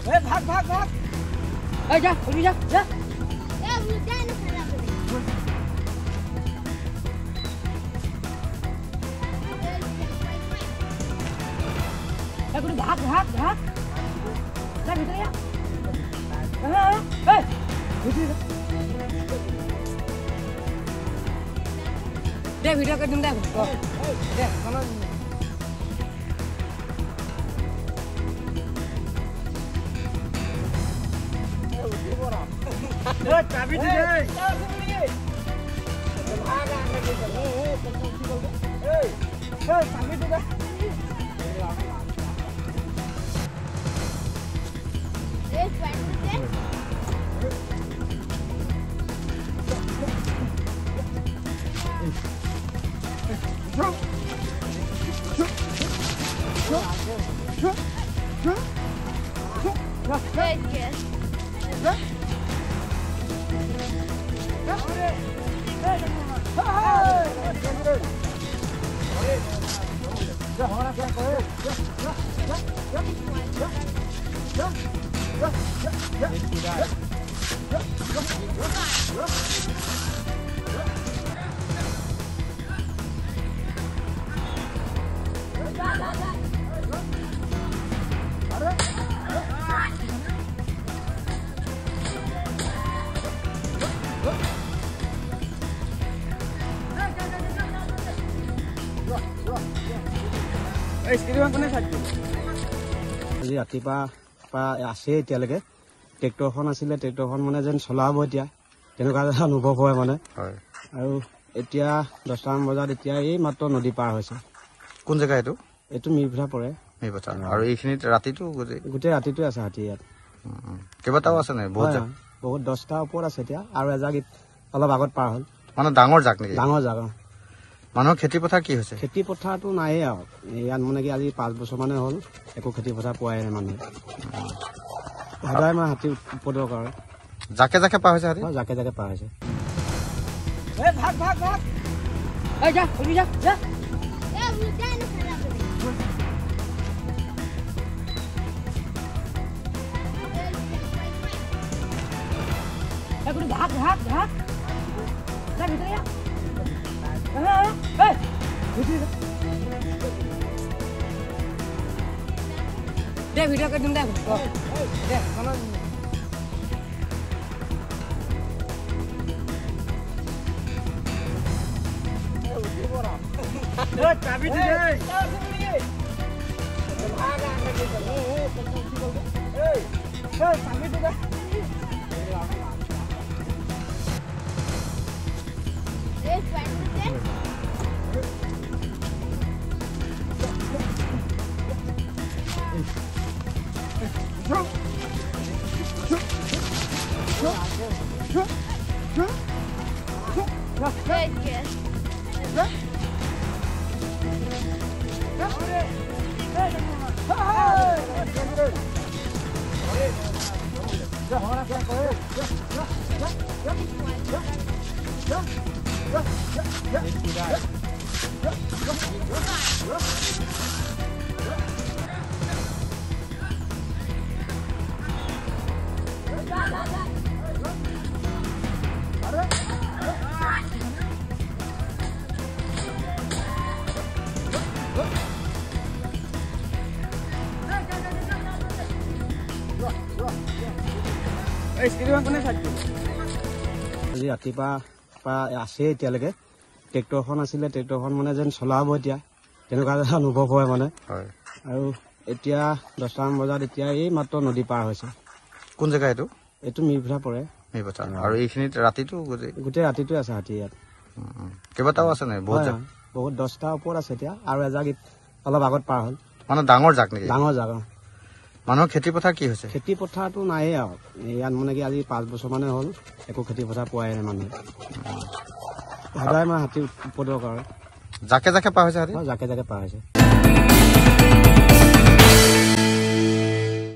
ভাগ ভাগ ভাগ এই যা উড়ি যা যা এ উড়াই না খেলা করে এখন ভাগ ভাগ ভাগ যা ভিতরে যা এই ভিতরে যা দে ভিডিও করে দিন দে দে কোন चाबी दे भागा चाबी दे আজি ৰাতিপুৱা আছে এতিয়ালৈকে ট্ৰেক্টৰখন আছিলে ট্ৰেক্টৰখন মানে যেন চলাব এতিয়া তেনেকুৱা অনুভৱ হয় মানে আৰু এতিয়া 10টামান বজাত এতিয়া এই মাত্ৰ নদী পাৰ হৈছে কোন জেগা এইটো মিৰভেটা পৰে আৰু এইখিনিত ৰাতিটো গোটেই ৰাতিটো আছে হাতী ইয়াত কেইবাটাও আছে নাই বহুত 10টা ওপৰত আছে এতিয়া আৰু এজাগিত অলপ আগত পাৰ হ'ল মানে ডাঙৰ জাক নেকি ডাঙৰ জাক মানুহৰ খেতি পথাৰ কি হৈছে খেতি পথাৰটো নাইয়ে আৰু ইয়াত মানে কি আজি 5 বছৰ মানে হ'ল একো খেতি পথাৰ পোৱাই নাই মানুহে সদায় মানে হাতী উপদ্ৰৱ কৰে জাকে জাকে পাৰ হৈছে হাতী জাকে জাকে পাৰ হৈছে ভাগ ভাগ ভাগ এই যা উড়ি যা যা এ উড়াই না খেলা করে এখন ভাগ ভাগ ভাগ যা ভিতরে যা এই ভিতরে যা দে ভিডিও করে দিন দে দে কোন चाबी दे भागा चाबी दे আজি ৰাতিপুৱা আছে এতিয়ালৈকে ট্ৰেক্টৰখন আছিলে ট্ৰেক্টৰখন মানে যেন চলাব এতিয়া তেনেকুৱা অনুভৱ হয় মানে আৰু এতিয়া 10টামান বজাত এতিয়া এই মাত্ৰ নদী পাৰ হৈছে কোন জেগা এইটো মিৰভেটা পৰে আৰু এইখিনিত ৰাতিটো গোটেই ৰাতিটো আছে হাতী ইয়াত কেইবাটাও আছে নাই বহুত 10টা ওপৰত আছে এতিয়া আৰু এজাগিত অলপ আগত পাৰ হ'ল মানে ডাঙৰ জাক নেকি ডাঙৰ জাক মানুহৰ খেতি পথাৰ কি হৈছে খেতি পথাৰটো নাইয়ে আৰু ইয়াত মানে কি আজি 5 বছৰ মানে হ'ল একো খেতি পথাৰ পোৱাই নাই মানুহে সদায় মানে হাতী উপদ্ৰৱ কৰে জাকে জাকে পাৰ হৈছে হাতী জাকে জাকে পাৰ হৈছে